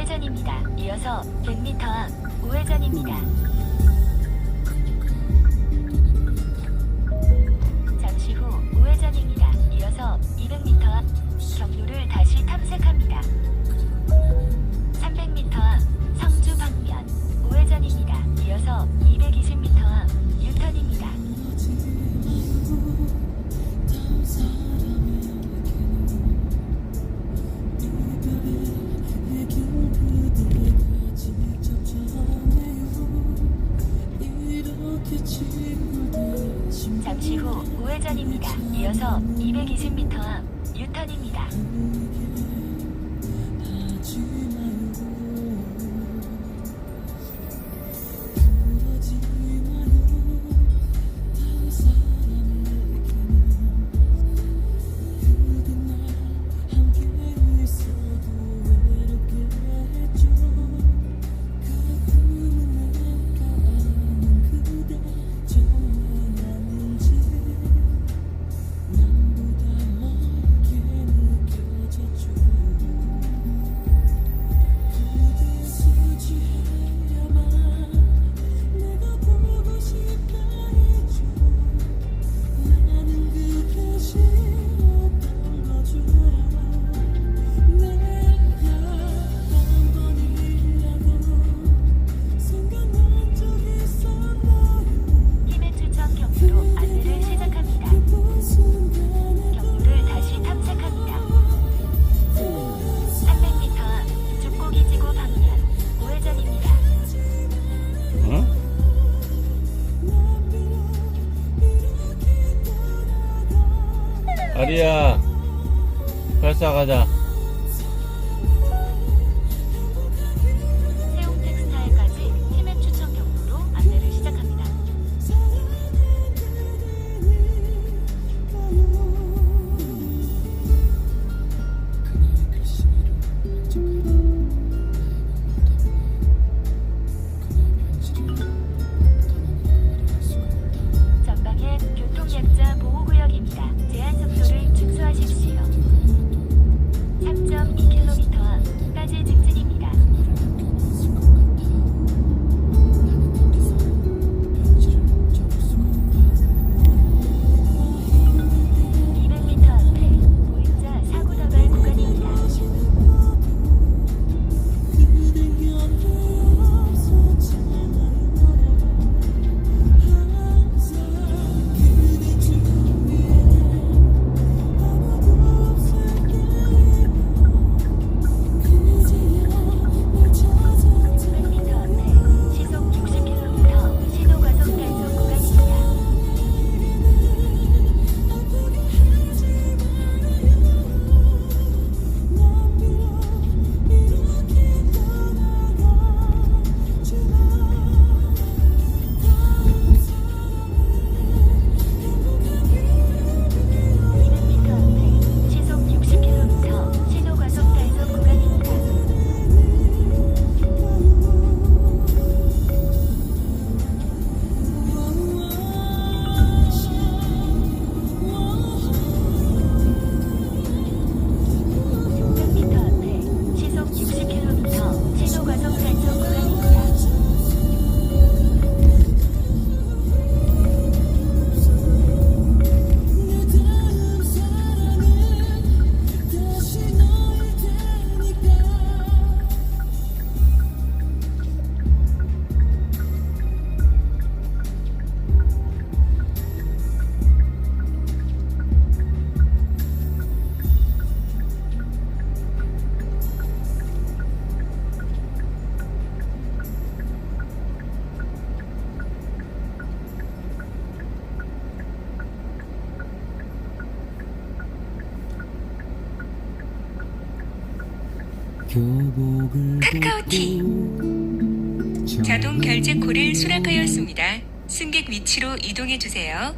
우회전입니다. 이어서 100m 앞 우회전입니다. 잠시 후 우회전입니다. 이어서 200m 앞 경로를 다시 탐색합니다. 300m 앞 성주 방면 우회전입니다. 이어서 220m 앞 유턴입니다. 잠시 후 우회전입니다. 이어서 220m 앞 유턴입니다. 아리야, 발사 가자. 세움 텍스타일까지 팀의 추천 경로로 안내를 시작합니다. 전방에 교통약자 보호구역입니다. 제한 속도를 준수하십시오. 3.2km 앞까지 직진입니다. 앞에 보행자 사고 다발 구간입니다. 시속 60km 신호과속 단속 구간입니다. 앞에 시속 60km 신호과속 단속 구간입니다. 앞에 시속 60km 신호과속 단속 구간입니다. 카카오티 자동 결제 콜을 수락하였습니다. 승객 위치로 이동해 주세요.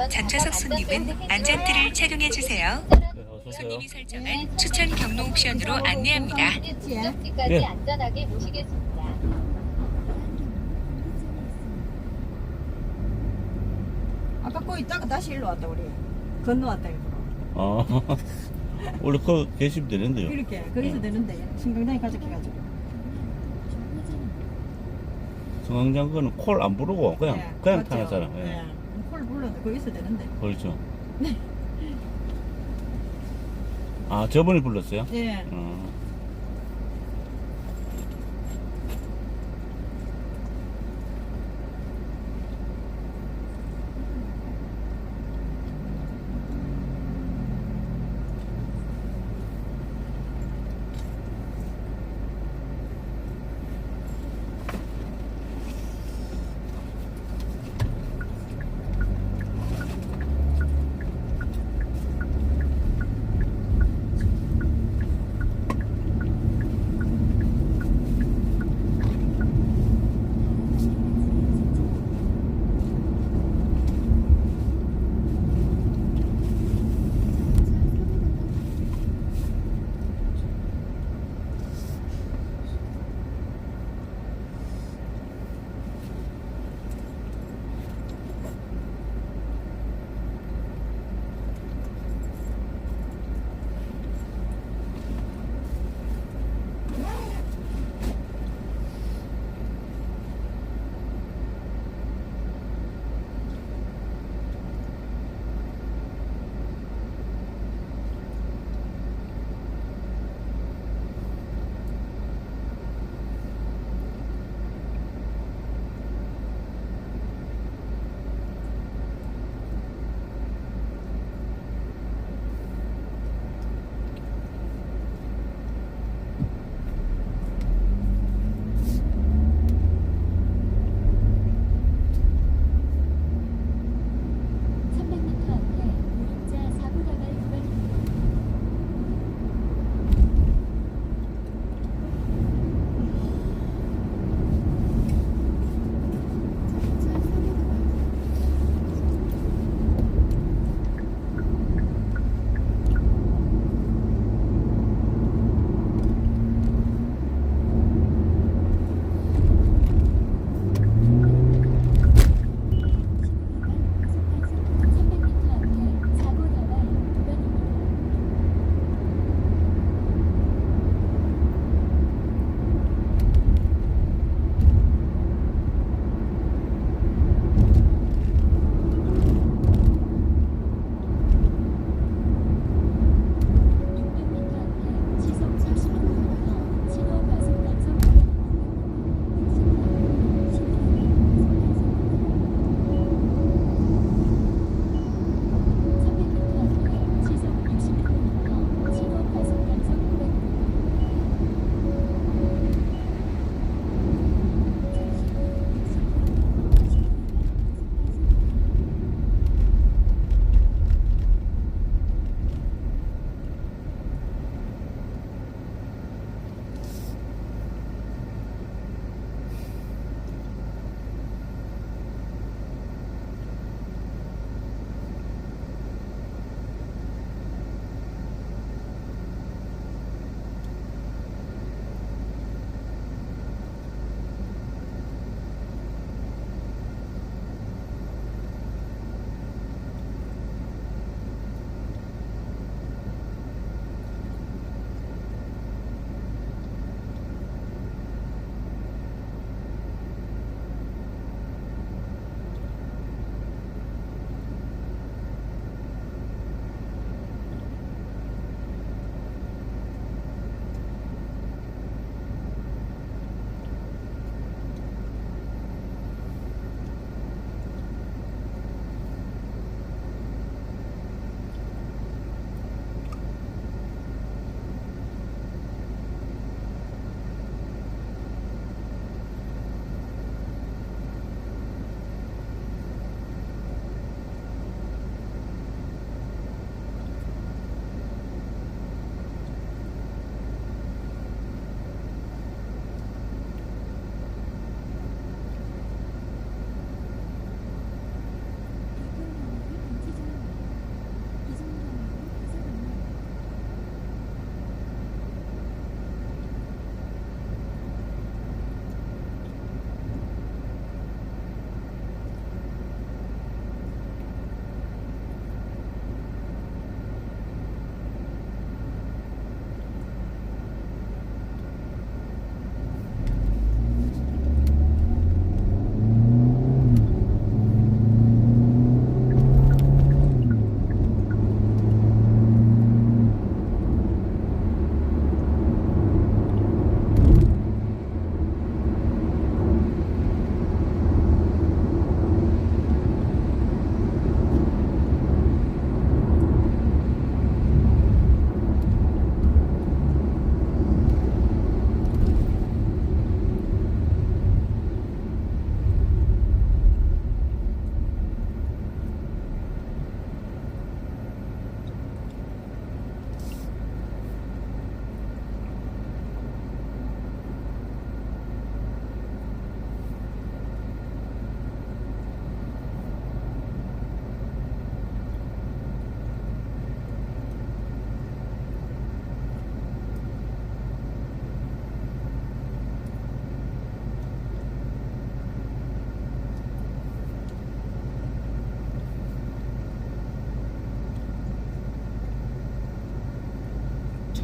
전좌석 손님은 안전띠를 착용해 주세요. 네, 어서오세요. 손님이 설정한 추천 경로 옵션으로 안내합니다. 목적지까지 예. 안전하게 모시겠습니다. 아까 거기 있다가 다시 일로 왔다 우리. 건너왔다 일부러. 아, 원래 거 계시면 되는데요. 이렇게 거기서 되는데 신경장이 가족해가지고. 성황장 거는 콜 안 부르고 그냥 예, 그냥 맞죠? 타는 사람. 예. 예. 콜 불러도 거기서 되는데. 그렇죠. 아, 저분이 불렀어요? 예.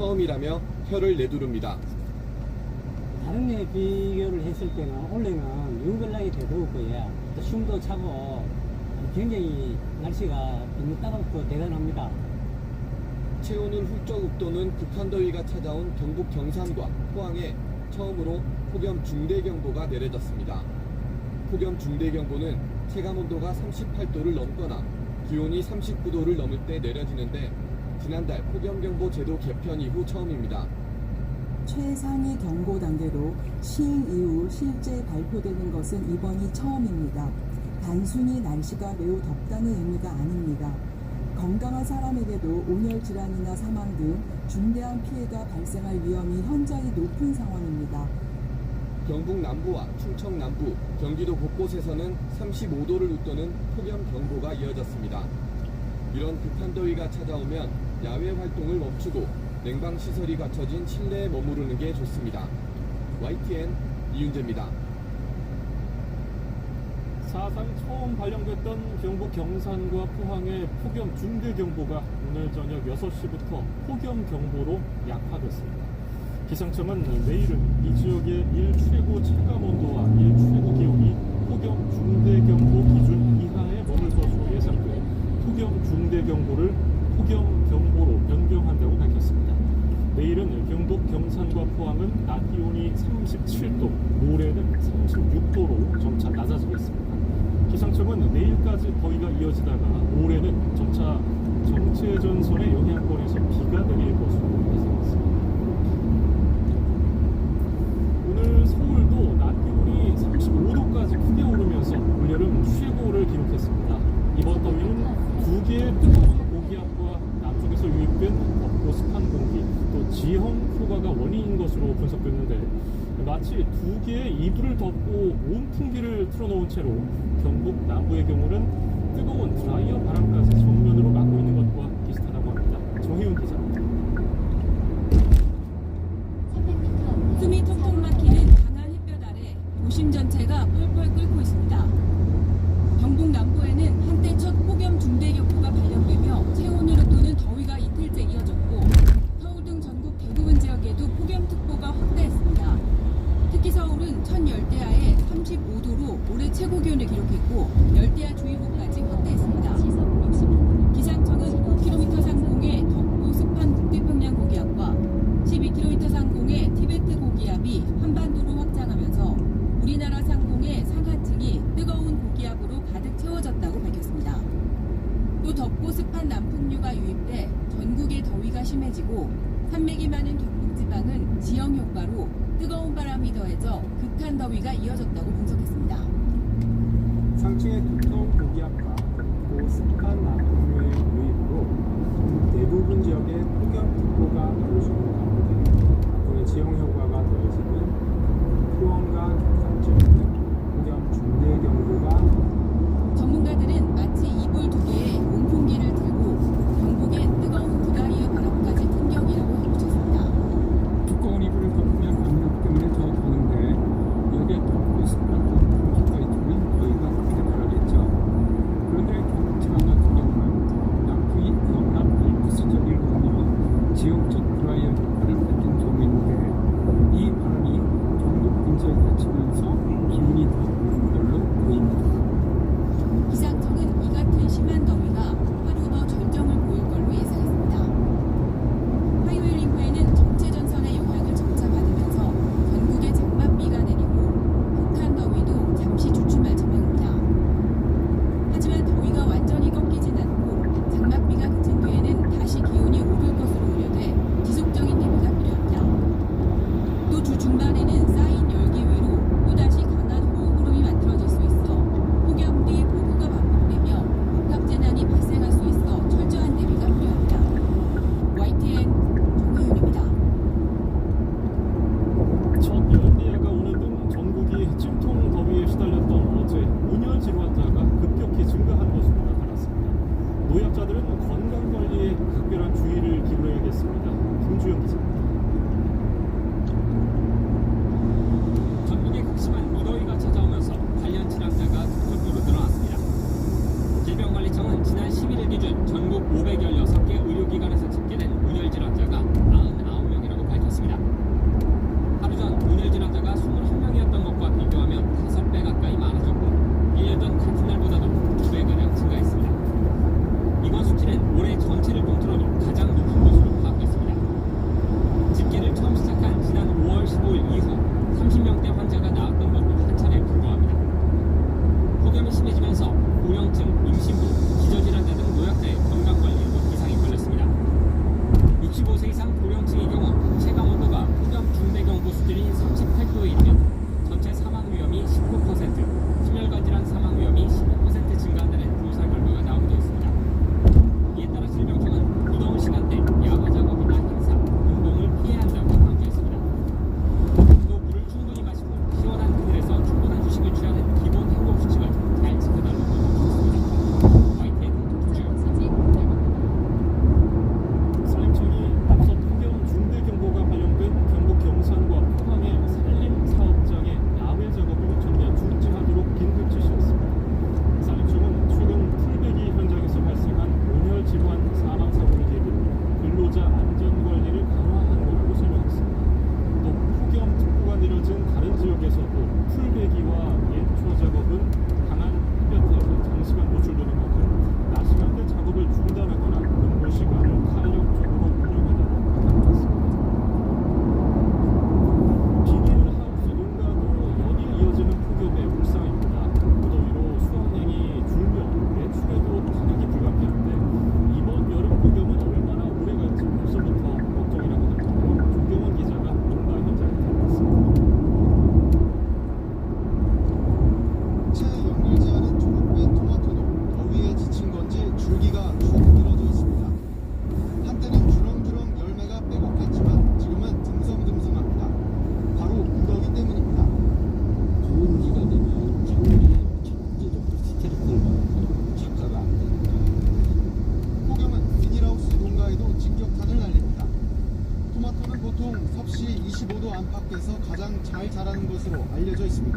처음이라며 혀를 내두릅니다. 다른 해 비교를 했을 때는 올해는 유별나게 더더울 거예요. 또 숨도 차고 굉장히 날씨가 너무 따갑고 대단합니다. 체온을 훌쩍 웃도는 극한 더위가 찾아온 경북 경산과 포항에 처음으로 폭염 중대경보가 내려졌습니다. 폭염 중대경보는 체감온도가 38도를 넘거나 기온이 39도를 넘을 때 내려지는데 지난달 폭염경보 제도 개편 이후 처음입니다. 최상위 경보 단계로 시행 이후 실제 발표되는 것은 이번이 처음입니다. 단순히 날씨가 매우 덥다는 의미가 아닙니다. 건강한 사람에게도 온열 질환이나 사망 등 중대한 피해가 발생할 위험이 현저히 높은 상황입니다. 경북 남부와 충청 남부, 경기도 곳곳에서는 35도를 웃도는 폭염 경보가 이어졌습니다. 이런 극한 더위가 찾아오면 야외 활동을 멈추고 냉방 시설이 갖춰진 실내에 머무르는 게 좋습니다. YTN 이윤재입니다. 사상 처음 발령됐던 경북 경산과 포항의 폭염 중대경보가 오늘 저녁 6시부터 폭염경보로 약화됐습니다. 기상청은 내일은 이 지역의 일 최고 체감온도와 일 최고 기온이 폭염 중대경보 기준 이하에 머물 것으로 예상돼 폭염 중대경보를 폭염경보로 변경한다고 밝혔습니다. 내일은 경북 경산과 포항은 낮 기온이 37도, 모레는 36도로 점차 낮아지겠습니다. 기상청은 내일까지 더위가 이어지다가 모레는 점차 정체전선의 영향권에서 비가 내릴 것으로 예상했습니다. 오늘 서울도 낮 기온이 35도까지 크게 오르면서 올여름 최고를 기록했습니다. 이번 더위는 두 개의 뜨거운 고기압과 남쪽에서 유입된 덥고 습한 공기, 또 지형 효과가 원인인 것으로 분석됐는데 마치 두 개의 이불을 덮고 온풍기를 틀어놓은 채로 경북 남부의 경우는 뜨거운 드라이어 바람까지 정면으로 맞고 있는 것과 비슷하다고 합니다. 정희훈 기자입니다. 숨이 턱턱 막히는 강한 햇볕 아래 도심 전체가 펄펄 끓고 있습니다. 경북 남부에는 한때 첫 폭염 중대경보가 발령되며 체온을 웃도는 더위가 이틀째 이어졌고 서울 등 전국 대부분 지역에도 폭염특보가 확대했습니다. 특히 서울은 첫 열대야에 35도로 올해 최고 기온을 기록했고 열대야 주의보까지 확대했습니다. 기상청은 5km 상공의 덥고 습한 북태평양 고기압과 12km 상공의 티베트 고기압이 한반도로 확장하면서 우리나라 상공의 상하층이 뜨거운 고기압으로 가득 채워졌다고 밝혔습니다. 또 덥고 습한 남풍류가 유입돼 전국의 더위가 심해지고 산맥이 많은 경북지방은 지형 효과로 뜨거운 바람이 더해져 극한 더위가 이어졌다고 분석했습니다. 상층의 두터운 고기압과 덥고 습한 남풍류의 유입으로 대부분 지역에 폭염특보가 내려지는 가운데 앞으로의 지형 효과가 더해지는 포항과 경산 지역은 폭염 중대경보가 전문가들은 마치 이불 두 개에 온풍기를 들고 경북의 뜨거운 드라이어 바람까지 풍경이라고 해주셨습니다. 두꺼운 이불을 덮으면 압력 때문에 더 더운데 여기에 덥고 습한 온풍기가 있으면 더위가 크게 덜하겠죠. 그런데 경북 지방 같은 경우는 남풍이 영남이 부수적일 뿐이며 지역적 드라이어 효과를 가진 종인데 이 바람이 경북 근처에 닫히면서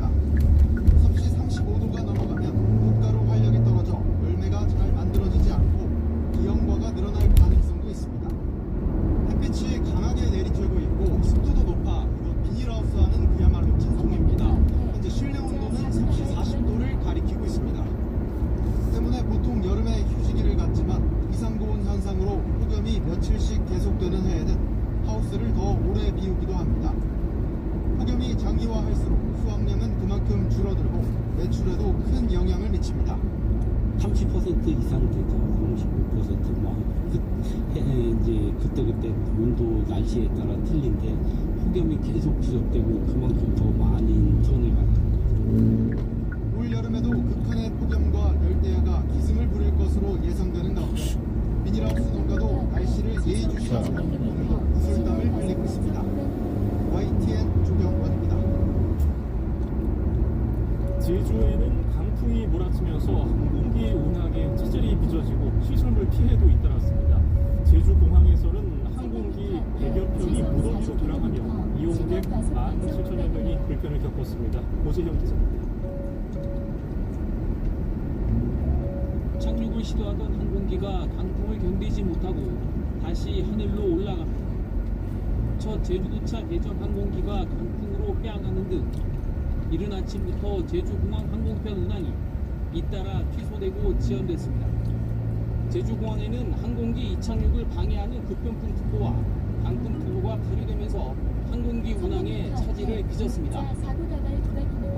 있습니다. 섭씨 35도가 넘어가면 꽃가루 활력이 떨어져 열매가 잘 만들어지지 않고 기형과가 늘어날 가능성도 있습니다. 햇빛이 강하게 내리쬐고 있고 습도도 높아 이곳 비닐하우스와는 그야말로 찐통입니다. 현재 실내 온도는 섭씨 40도를 가리키고 있습니다. 때문에 보통 여름에 휴지기를 갖지만 이상고온 현상으로 폭염이 며칠씩 계속되는 해에는 하우스를 더 오래 비우기도 합니다. 폭염이 장기화할수록 수확량은 그만큼 줄어들고 매출에도 큰 영향을 미칩니다. 30% 이상 되죠. 35% 뭐. 이제 그때그때 온도 날씨에 따라 틀린데 폭염이 계속 지속되고 그만큼 더 많은 손해가 나요. 올 여름에도 극한의 폭염과 열대야가 기승을 부릴 것으로 예상되는 가운데 비닐하우스 농가도 날씨를 예의주시하며 오늘도 구슬땀을 흘리고 있습니다. YTN 조경원입니다. 제주에는 강풍이 몰아치면서 항공기 운항에 차질이 빚어지고 시설물 피해도 잇따랐습니다. 제주공항에서는 항공기 100여 편이 무더기로 돌아가며 이용객 17,000여 명이 불편을 겪었습니다. 오재형 기자입니다. 착륙을 시도하던 항공기가 강풍을 견디지 못하고 다시 하늘로 올라갑니다. 첫 제주도차 개정 항공기가 강풍으로 빼앗가는 등 이른 아침부터 제주공항 항공편 운항이 잇따라 취소되고 지연됐습니다. 제주공항에는 항공기 이착륙을 방해하는 급변풍 특보와 강풍 특보가 발효되면서 항공기 운항에 차질을 빚었습니다.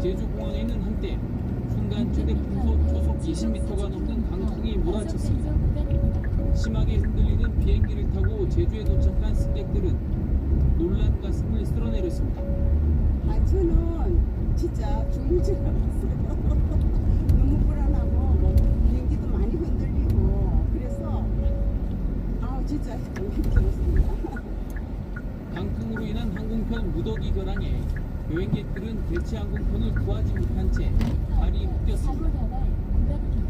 제주공항에는 한때 순간 최대 풍속 초속 20m가 넘는 강풍이 몰아쳤습니다. 심하게 흔들리는 비행기를 타고 제주에 도착한 승객들은 놀란 가슴을 쓸어내렸습니다. 저는 진짜 죽는 줄 알았어요. 너무 불안하고 뭐 비행기도 많이 흔들리고 그래서 진짜 너무 힘들었습니다. 강풍으로 인한 항공편 무더기 결항에 여행객들은 대체 항공편을 구하지 못한 채 발이 묶였습니다.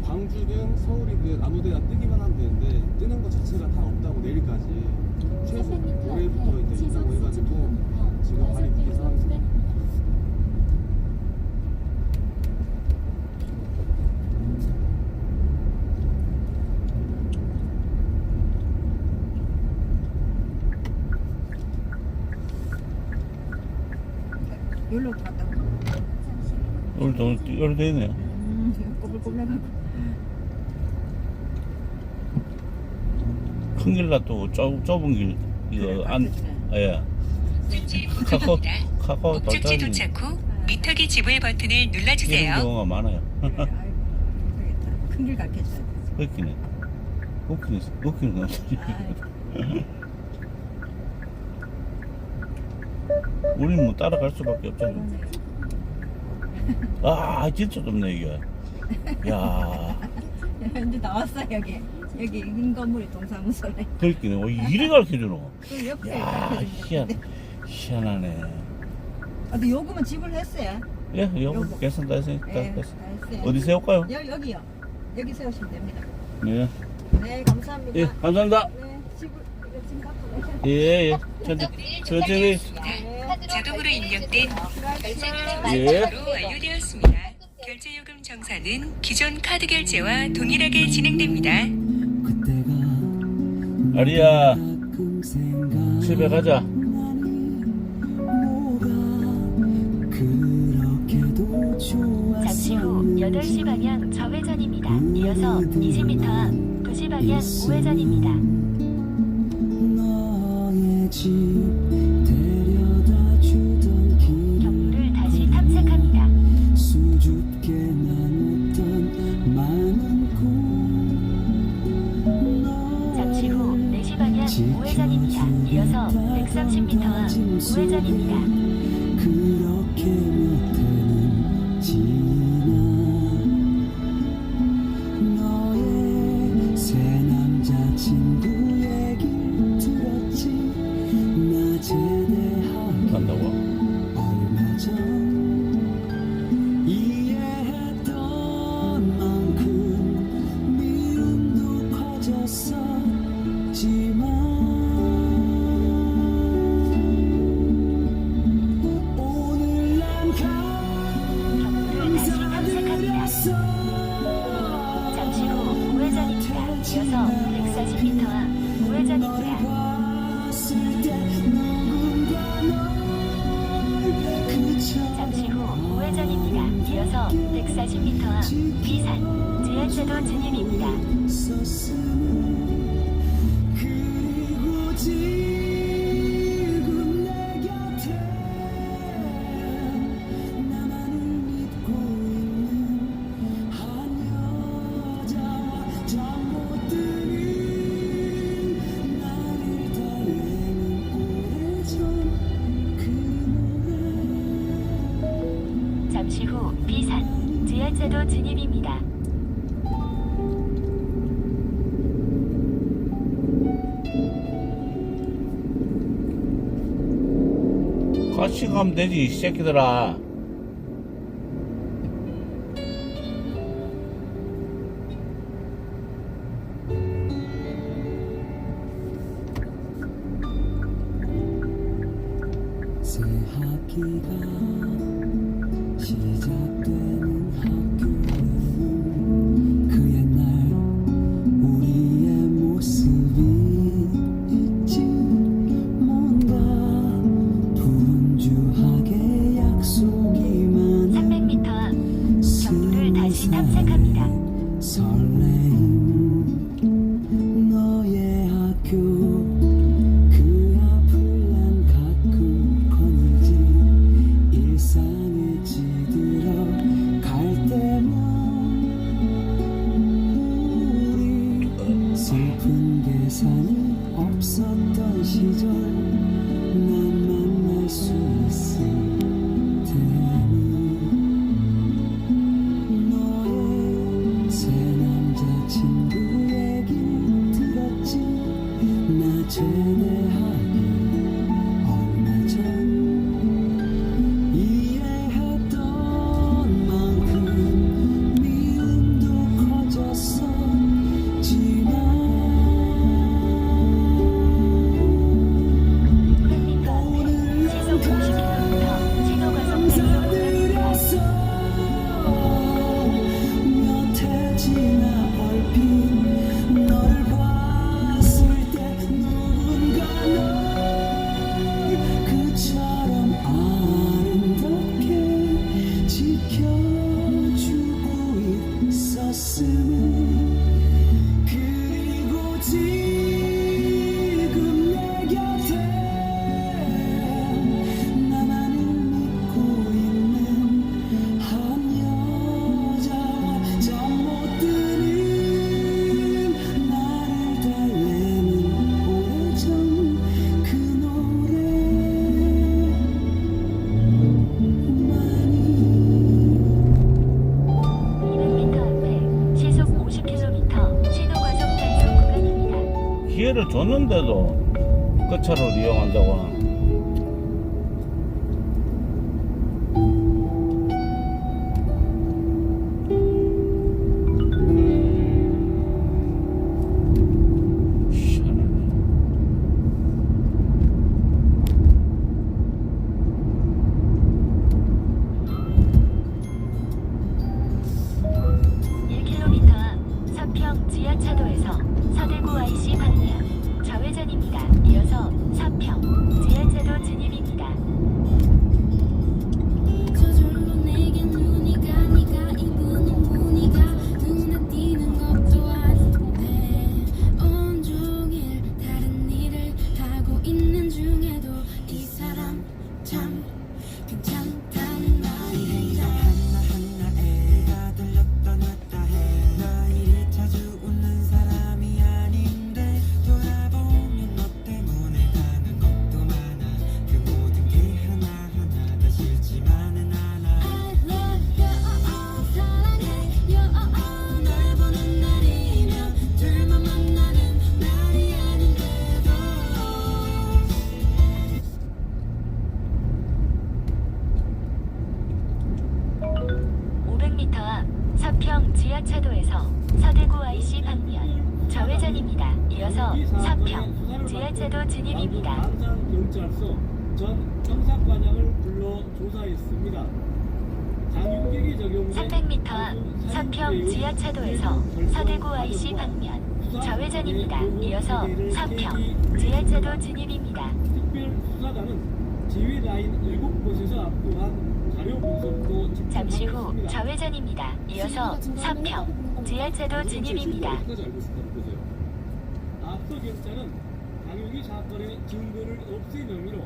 광주든 서울이든 아무 데나 뜨기만 하면 되는데 뜨는 것 자체가 다 없다고 내일까지 최소 올해부터 이제 있다고 해가지고 지금 발이 묶인 상황입니다. 여기로 갔다. 오늘 되네. 꼬불꼬불해가지고. 큰 길라 또 좁은 길 이거 안 예. 카카오 목적지 도착 후 미터기 지불 버튼을 이런 눌러주세요. 경우가 많아요. 큰길 갔겠어요. 웃기네. 웃기는 거. 우리는 뭐 따라갈 수밖에 없잖아. 아, 진짜 좁네, 이게. 야. 이제 나왔어, 여기. 여기 인건물이 동사무소네. 그렇긴 해. 이리 가르쳐주노. 그 옆에 야, 희한하네. 근데 요금은 지불했어요. 예, 요금 계산 다 했어요. 예, 다 했어요. 어디 세울까요? 여기요. 여기 세우시면 됩니다. 네. 네, 감사합니다. 예, 감사합니다. 네, 지금 갖고 가세요. 예. 천천히. 자동으로 입력된 예. 결제로 완료되었습니다. 결제 요금 정산은 기존 카드 결제와 동일하게 진행됩니다. 아리야, 집에 가자. 잠시 후 8시 방향 좌회전입니다. 이어서 20m 앞 2시 방향 우회전입니다. 경로를 다시 탐색합니다. 잠시 후 4시 방향 우회전입니다. 이어서 130m 앞 우회전입니다. 간다고? 140m 앞 비산 지하차도 진입입니다. 그리고 지금 내 곁에 나만을 믿고 있는 한 여자와 잠못 드는 나를 달래는 오래전 그 노래. 잠시 후 비산 지하차도 진입입니다. 같이 가면 되지, 이 새끼들아. 새 학기가 시작되는 학교에는 그 옛날 우리의 모습이 있지. 뭔가 분주하게 약속이 많은 300m 앞 정부를 다시 탐색합니다. 설레임 너의 학교 그 앞을 난 가끔 거닐지. 일상에 찌들어 갈 때면 우리 슬픈 계산이 없었던 시절 난 만날 수 있을 테니. 너의 새 남자친구 얘기 들었지. 나 제대하기 얼마 전 이해했던 만큼 미움도 커졌었지만 100m 앞에 시속 60km 신호과속 단속 구간입니다. 몇 해 지나 얼핏 너를 봤을 때 누군가 널 그처럼 아름답게 지켜주고 있었음을. 그리고 지금 내 곁에 나만을 믿고 있는 한 여자와 잠 못 드는 나를 달래는 오래전 그 노래 많이. 200m 앞에 시속 50km 신호과속 단속 구간입니다. 기회를 줬는데도 그 차를 이용한다고. 희한하네. 1km 앞 서평 지하차도에서 서대구 IC 방면 좌회전입니다. 이어서 서평 지하차도 진입입니다. 저절로 내게 눈이 가. 네가 입은 옷 무늬가 눈에 띄는 것도 아닌데 온종일 다른 일을 하고 있는 중에도 이 사람 참 괜찮다는 말이 하나하나에 들렸다 놨다 해. 나 이리 자주 웃는 사람이 아닌데 돌아보면 너 때문에 가는 것도 많아. 그 모든 게 하나하나 다 싫지만은 않아. I love you 사랑해 널 보는 날이면 둘만 만나는 날이 아닌데도. 500m 앞 서평 지하차도에서 서대구 IC 방면 좌회전입니다. 이어서 서평 지하차도 진입입니다. 경찰서 전 형사과장을 불러 조사했습니다. 장윤객이 적용된 300m 앞 서평 지하차도에서 서대구 IC 방면 좌회전입니다. 이어서 서평 지하차도 진입입니다. 특별 수사단은 지휘 라인 7곳에서 압도한 자료 분석도 잠시 후 좌회전입니다. 이어서 3평 지하차도 진입입니다. 어디까지 알고 싶다고 보세요? 앞서 경찰은 강용기 사건의 증거를 없앤 혐의로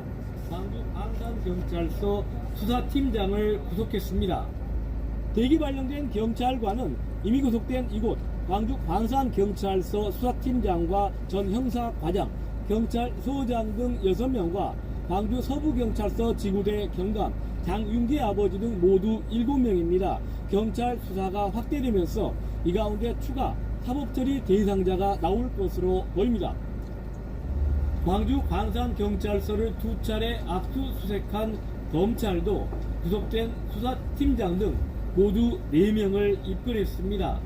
광주 광산경찰서 수사팀장을 구속했습니다. 대기 발령된 경찰관은 이미 구속된 이곳 광주 광산경찰서 수사팀장과 전 형사과장, 경찰서장 등 6명과 광주 서부경찰서 지구대 경감, 장윤기 아버지 등 모두 7명입니다. 경찰 수사가 확대되면서 이 가운데 추가 사법처리 대상자가 나올 것으로 보입니다. 광주 광산경찰서를 2차례 압수수색한 검찰도 구속된 수사팀장 등 모두 4명을 입건했습니다.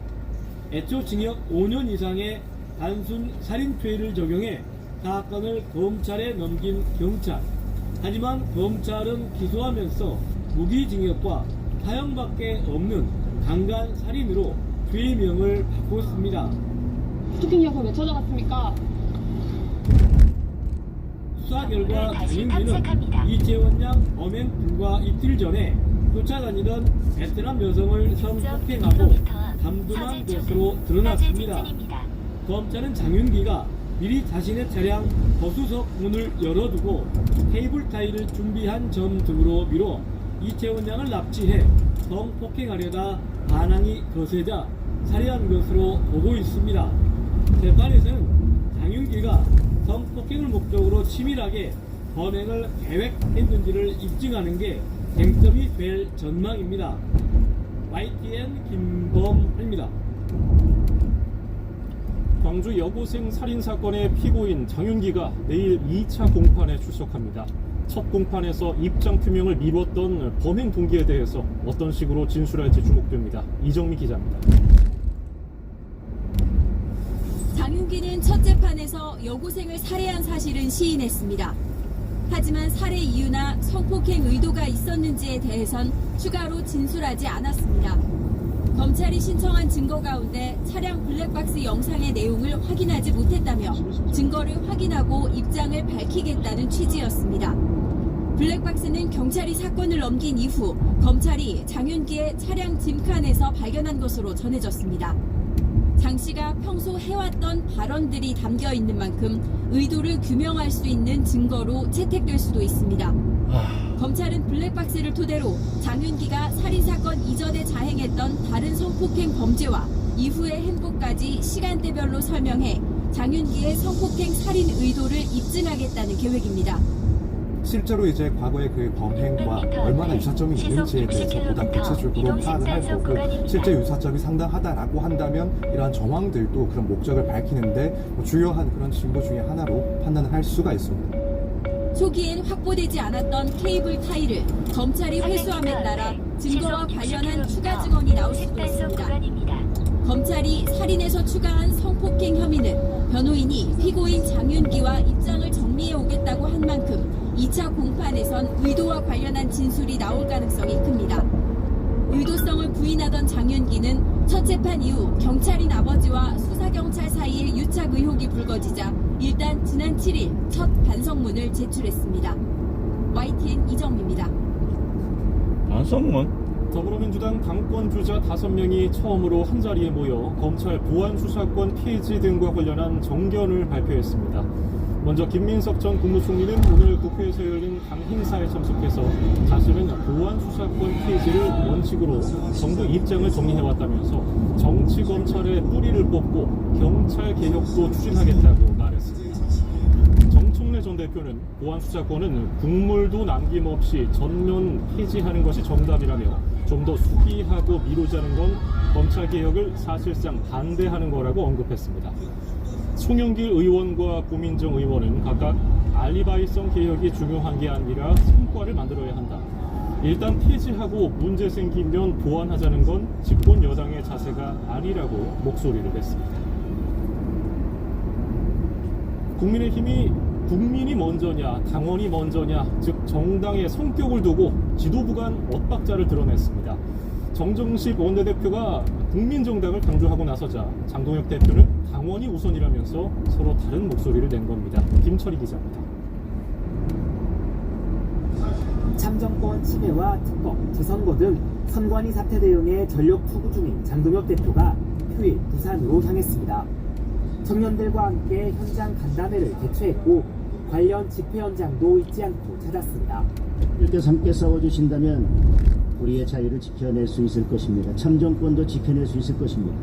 애초 징역 5년 이상의 단순 살인죄를 적용해 사건을 검찰에 넘긴 경찰. 하지만 검찰은 기소하면서 무기징역과 사형밖에 없는 강간 살인으로 죄명을 바꿨습니다. 스토킹이어서 왜 찾아갔습니까? 네, 수사 결과 장윤기는 이재원 양 범행 불과 이틀 전에 쫓아다니던 베트남 여성을 성폭행하고 감금한 것으로 드러났습니다. 검찰은 장윤기가 미리 자신의 차량 거수석 문을 열어두고 케이블 타이를 준비한 점 등으로 미뤄 이채원 양을 납치해 성폭행하려다 반항이 거세자 살해한 것으로 보고 있습니다. 재판에서는 장윤기가 성폭행을 목적으로 치밀하게 범행을 계획했는지를 입증하는 게 쟁점이 될 전망입니다. YTN 김범입니다. 광주 여고생 살인사건의 피고인 장윤기가 내일 2차 공판에 출석합니다. 첫 공판에서 입장 표명을 미뤘던 범행 동기에 대해서 어떤 식으로 진술할지 주목됩니다. 이정미 기자입니다. 장윤기는 첫 재판에서 여고생을 살해한 사실은 시인했습니다. 하지만 살해 이유나 성폭행 의도가 있었는지에 대해선 추가로 진술하지 않았습니다. 검찰이 신청한 증거 가운데 차량 블랙박스 영상의 내용을 확인하지 못했다며 증거를 확인하고 입장을 밝히겠다는 취지였습니다. 블랙박스는 경찰이 사건을 넘긴 이후 검찰이 장윤기의 차량 짐칸에서 발견한 것으로 전해졌습니다. 장 씨가 평소 해왔던 발언들이 담겨 있는 만큼 의도를 규명할 수 있는 증거로 채택될 수도 있습니다. 검찰은 블랙박스를 토대로 장윤기가 살인사건 이전에 자행했던 다른 성폭행 범죄와 이후의 행보까지 시간대별로 설명해 장윤기의 성폭행 살인 의도를 입증하겠다는 계획입니다. 실제로 이제 과거의 그 범행과 얼마나 유사점이 있는지에 대해서 보다 구체적으로 파악을 할 거고, 실제 유사점이 상당하다라고 한다면 이러한 정황들도 그런 목적을 밝히는데 주요한 그런 증거 중에 하나로 판단을 할 수가 있습니다. 초기엔 확보되지 않았던 케이블 타이를 검찰이 회수함에 따라 증거와 관련한 추가 증언이 나올 수도 있습니다. 검찰이 살인에서 추가한 성폭행 혐의는 변호인이 피고인 장윤기와 입장을 정리해 오겠다고 한 만큼 2차 공판에선 의도와 관련한 진술이 나올 가능성이 큽니다. 의도성을 부인하던 장윤기는 첫 재판 이후 경찰인 아버지와 수사경찰 사이에 유착 의혹이 불거지자 일단 지난 7일 첫 반성문을 제출했습니다. YTN 이정미입니다. 반성문? 더불어민주당 당권주자 5명이 처음으로 한자리에 모여 검찰 보안수사권 폐지 등과 관련한 정견을 발표했습니다. 먼저 김민석 전 국무총리는 오늘 국회에서 열린 당 행사에 참석해서 자신은 보안수사권 폐지를 원칙으로 정부 입장을 정리해왔다면서 정치검찰의 뿌리를 뽑고 경찰개혁도 추진하겠다고 말했습니다. 정청래 전 대표는 보안수사권은 국물도 남김없이 전면 폐지하는 것이 정답이라며 좀 더 수기하고 미루자는 건 검찰개혁을 사실상 반대하는 거라고 언급했습니다. 송영길 의원과 고민정 의원은 각각 알리바이성 개혁이 중요한 게 아니라 성과를 만들어야 한다. 일단 폐지하고 문제 생기면 보완하자는 건 집권 여당의 자세가 아니라고 목소리를 냈습니다. 국민의힘이 국민이 먼저냐 당원이 먼저냐, 즉 정당의 성격을 두고 지도부 간 엇박자를 드러냈습니다. 정정식 원내대표가 국민정당을 강조하고 나서자 장동혁 대표는 당원이 우선이라면서 서로 다른 목소리를 낸 겁니다. 김철희 기자입니다. 참정권 침해와 특검, 재선거 등 선관위 사태 대응에 전력 투구 중인 장동혁 대표가 휴일 부산으로 향했습니다. 청년들과 함께 현장 간담회를 개최했고 관련 집회 현장도 잊지 않고 찾았습니다. 이렇게 함께 싸워주신다면 우리의 자유를 지켜낼 수 있을 것입니다. 참정권도 지켜낼 수 있을 것입니다.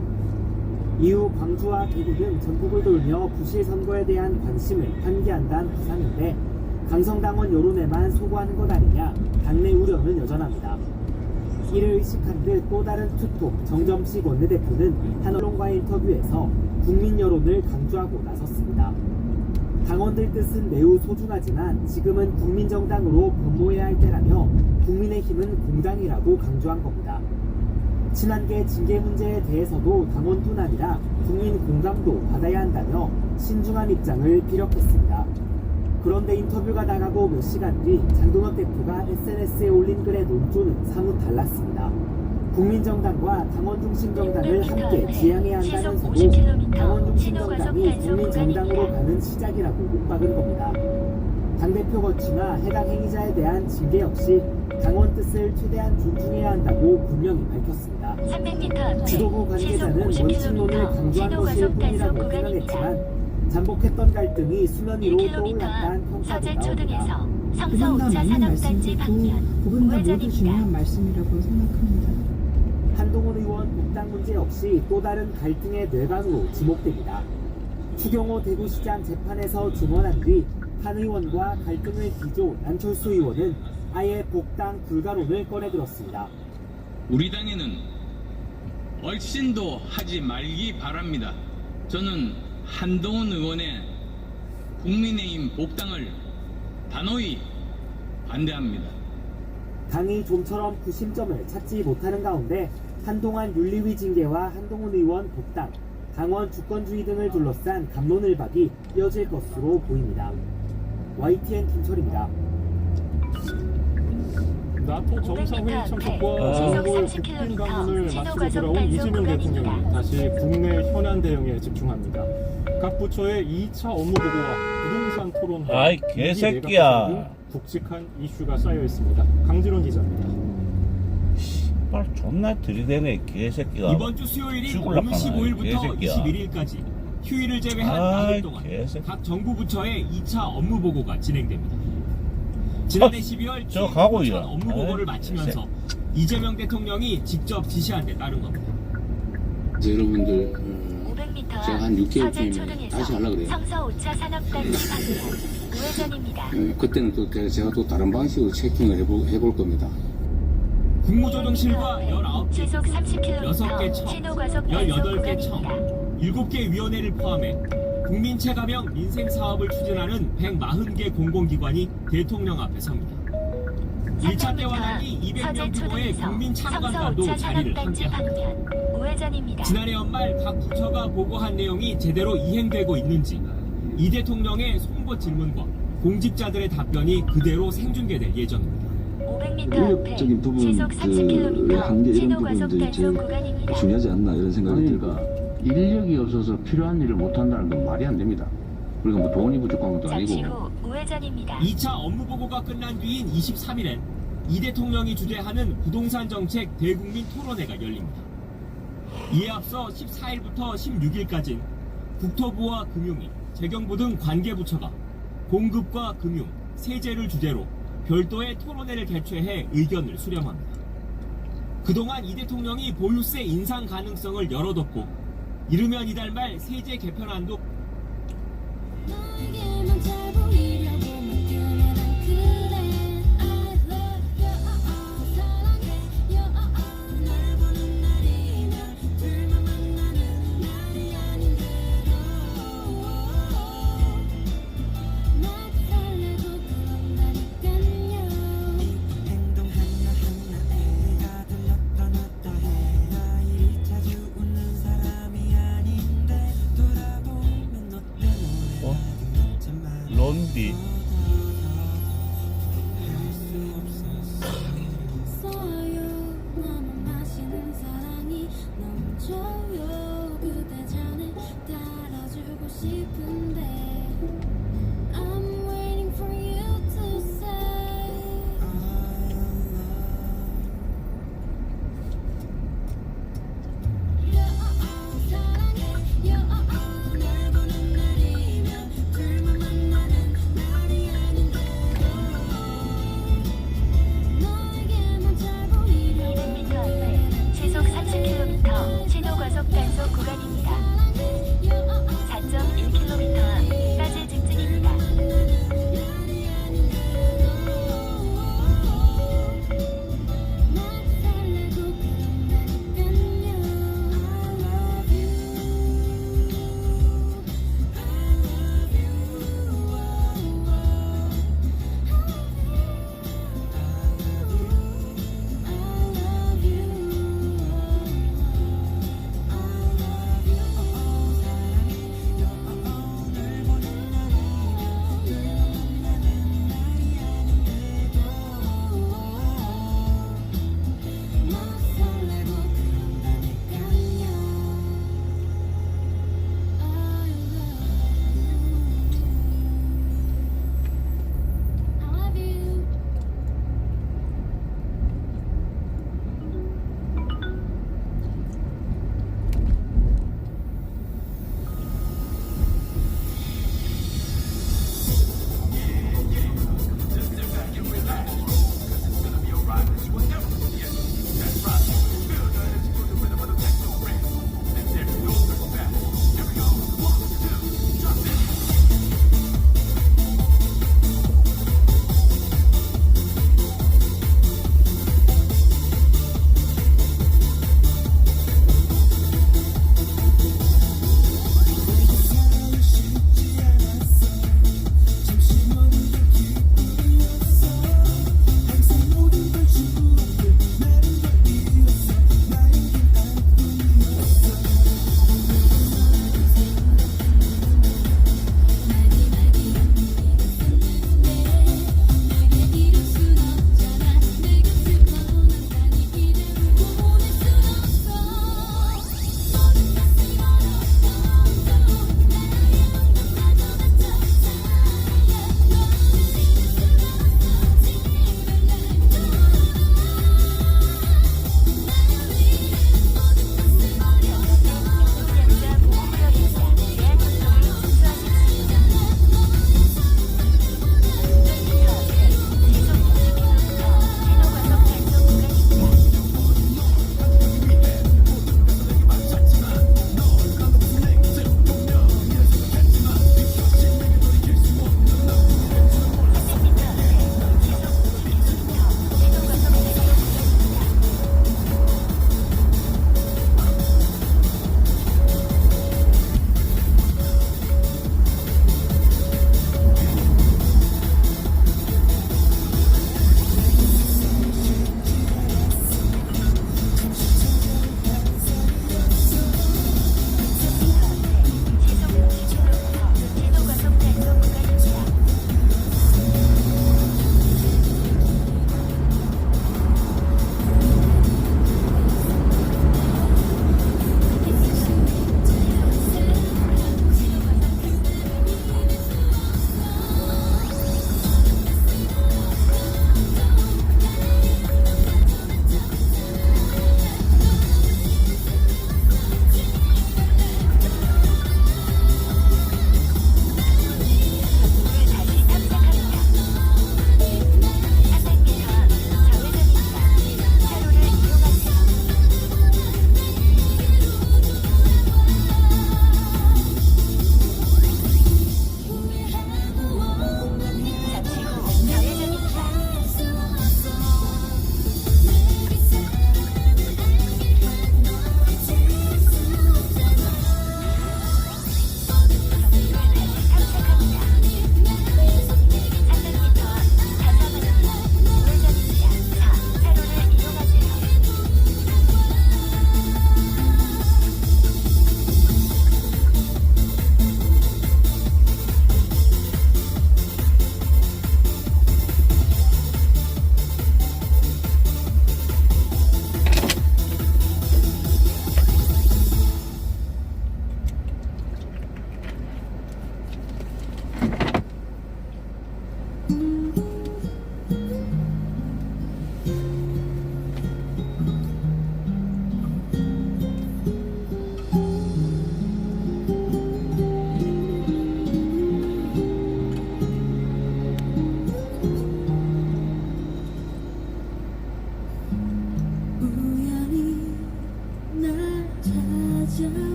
이후 광주와 대구 등 전국을 돌며 부실 선거에 대한 관심을 환기한다는 부상인데 강성당원 여론에만 소구하는 것 아니냐 당내 우려는 여전합니다. 이를 의식한 듯 또 다른 투톱 정점식 원내대표는 한 언론과의 인터뷰에서 국민 여론을 강조하고 나섰습니다. 당원들 뜻은 매우 소중하지만 지금은 국민정당으로 변모해야 할 때라며 국민의힘은 공당이라고 강조한 겁니다. 친한계 징계 문제에 대해서도 당원뿐 아니라 국민 공감도 받아야 한다며 신중한 입장을 피력했습니다. 그런데 인터뷰가 나가고 몇 시간 뒤 장동혁 대표가 SNS에 올린 글의 논조는 사뭇 달랐습니다. 국민정당과 당원 중심 정당을 함께 지향해야 한다면서도 당원 중심 정당이 국민정당으로 가는 시작이라고 못 박은 겁니다. 당대표 거취나 해당 행위자에 대한 징계 역시 당원 뜻을 최대한 존중해야 한다고 분명히 밝혔습니다. 지도부 관계자는 원칙론을 강조한 것일 뿐이라고 생각했지만 잠복했던 갈등이 수면 위로 떠올랐다는 평가도 나옵니다. 그건 다 맞는 말씀이고 그건 다 모두 중요한 말씀이라고 생각합니다. 한동훈 의원 복당 문제 역시 또 다른 갈등의 뇌관으로 지목됩니다. 추경호 대구시장 재판에서 증언한 뒤 한 의원과 갈등을 기조한 안철수 의원은 아예 복당 불가론을 꺼내들었습니다. 우리 당에는 얼씬도 하지 말기 바랍니다. 저는 한동훈 의원의 국민의힘 복당을 단호히 반대합니다. 당이 좀처럼 구심점을 찾지 못하는 가운데 한동안 윤리위 징계와 한동훈 의원 복당, 당원 주권주의 등을 둘러싼 갑론을박이 이어질 것으로 보입니다. YTN 김철입니다. 나토 정상회의 참석과 서울 국빈 방문을 마치고 돌아온 이재명 대통령이 다시 국내 현안 대응에 집중합니다. 각 부처의 2차 업무 보고와 부동산 토론회, 아이 개새끼야. 굵직한 이슈가 쌓여 있습니다. 강지론 기자입니다. 말 존나 들이대네 개새끼가. 이번 주 수요일인 오는 15일부터 21일까지 휴일을 제외한 나흘 동안 각 정부 부처의 2차 업무 보고가 진행됩니다. 지난해 12월 저 가고 첫 업무 보고를 마치면서 이재명 대통령이 직접 지시한 데 따른 겁니다. 여러분들 제가 한 6개월 뒤에 다시 하려고 그래요. 성서 5차 산업단지 방면 우회전입니다. 그때는 또 제가 또 다른 방식으로 체킹을 해볼 겁니다. 국무조정실과 19개, 시속 30km 6개 청, 18개 청, 7개 위원회를 포함해 국민 체감형 민생 사업을 추진하는 140개 공공기관이 대통령 앞에 섭니다. 1차 때와 달리 200명 규모의 국민 참관단도 자리를 함께합니다. 지난해 연말 각 부처가 보고한 내용이 제대로 이행되고 있는지 이 대통령의 송보 질문과 공직자들의 답변이 그대로 생중계될 예정입니다. 인력적인 부분들, 한계 이런 부분들이 제일 중요하지 않나 이런 생각이 들까. 인력이 없어서 필요한 일을 못한다는 건 말이 안 됩니다. 우리가 뭐 돈이 부족한 것도 아니고. 2차 업무 보고가 끝난 뒤인 23일엔 이 대통령이 주재하는 부동산 정책 대국민 토론회가 열립니다. 이에 앞서 14일부터 16일까지는 국토부와 금융위, 재경부 등 관계부처가 공급과 금융, 세제를 주제로 별도의 토론회를 개최해 의견을 수렴합니다. 그동안 이 대통령이 보유세 인상 가능성을 열어뒀고 이르면 이달 말 세제 개편안도 단속 구간입니다. 4.1km 앞 따질 직진입니다.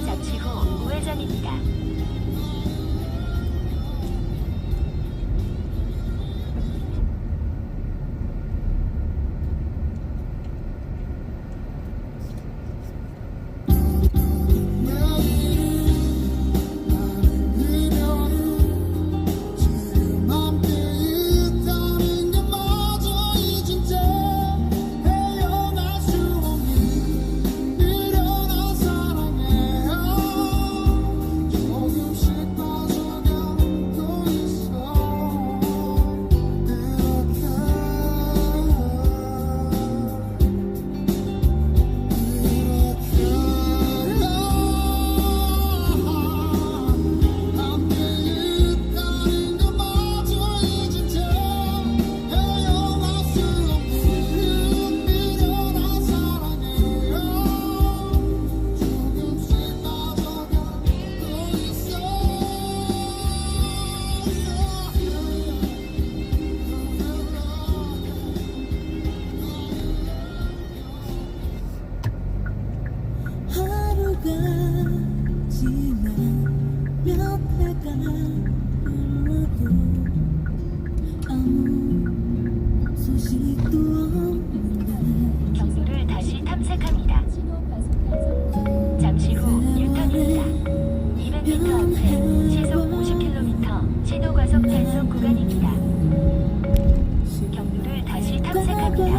잠시 후 우회전입니다. 하루가 지나 몇 해가 흘러도 아무 소식도 없는데 경로를 다시 탐색합니다. 잠시 후 유턴입니다. 200m 앞에 시속 50km 신호 과속 단속 구간입니다. 경로를 다시 탐색합니다.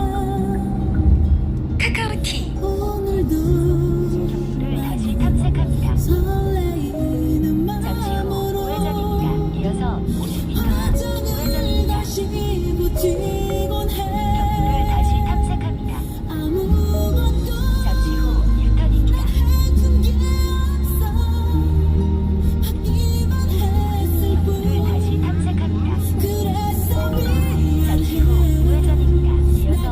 카카오티 경로를 다시 탐색합니다. 설레이는 잠시 후 우회전입니다. 이어서 50m 앞 우회전입니다. 다시 버티곤 해 경로를 다시 탐색합니다. 아무것도 잠시 후 유턴입니다. 해준 게 없어 하기만 했을 뿐 경로를 다시 탐색합니다. 그래서 잠시 후 우회전입니다. 이어서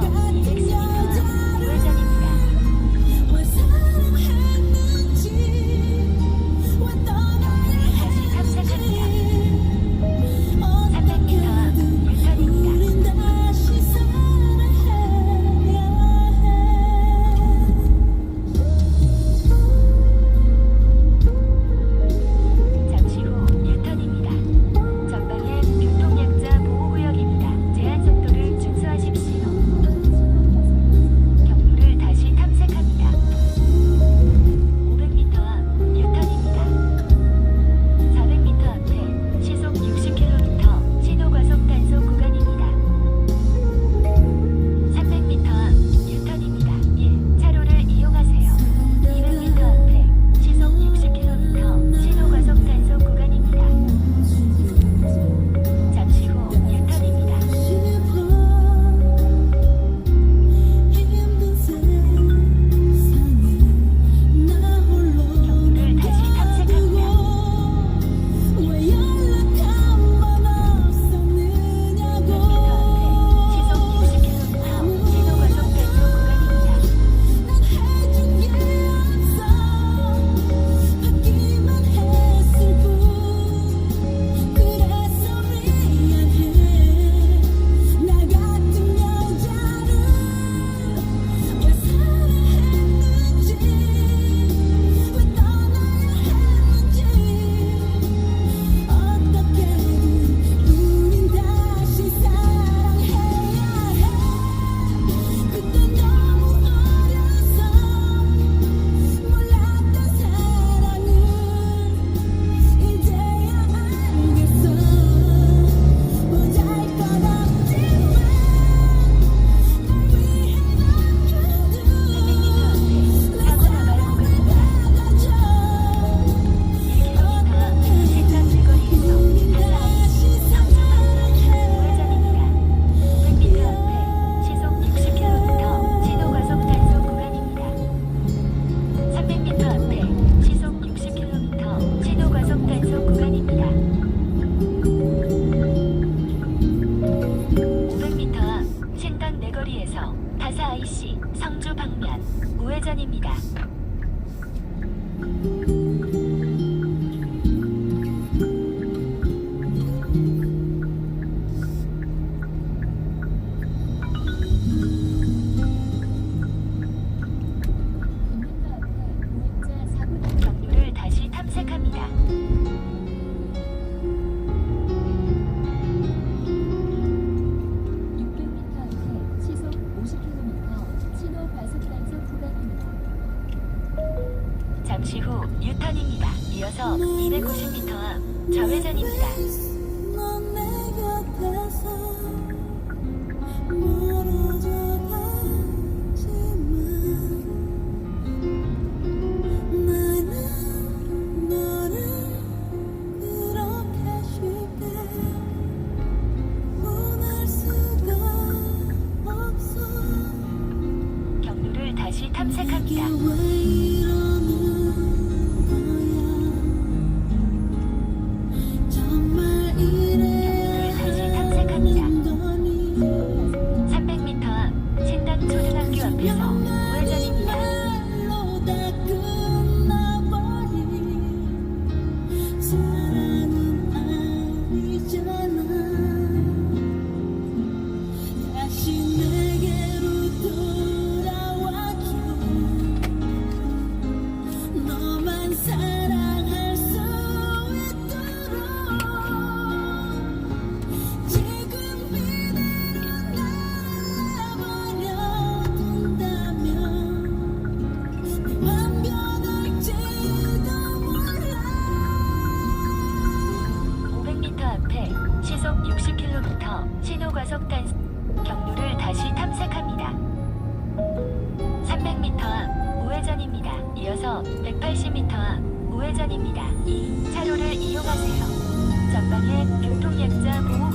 이어서 다사 IC 성주 방면 우회전입니다. 경로를 다시 탐색합니다. 시속 50km 신호 과속 단속 구간입니다. 잠시 후 유턴입니다. 이어서 290m 앞 좌회전입니다. 넌 내 곁에서 멀어져 가지만 나는 너를 그렇게 쉽게 보낼 수가 없어. 경로를 다시 탐색합니다. 왜 이러는 거야. 정말 이래야 하는 거니. 300m 앞 신당 초등학교 앞에서 우회전입니다. 말로 다 끝나버린 사랑은 아니잖아. 다시 내게로 돌아와줘. 너만 사랑할 수 있도록 지금 이대로 날아버려 둔다면 맘 변할지도 몰라. 500m 앞에 시속 60km 신호 과속 단속 경로를 다시 탐색합니다. 300m 앞 우회전입니다. 이어서 180m 앞 우회전입니다. 이 차로를 이용하세요. 전방에 교통약자 보호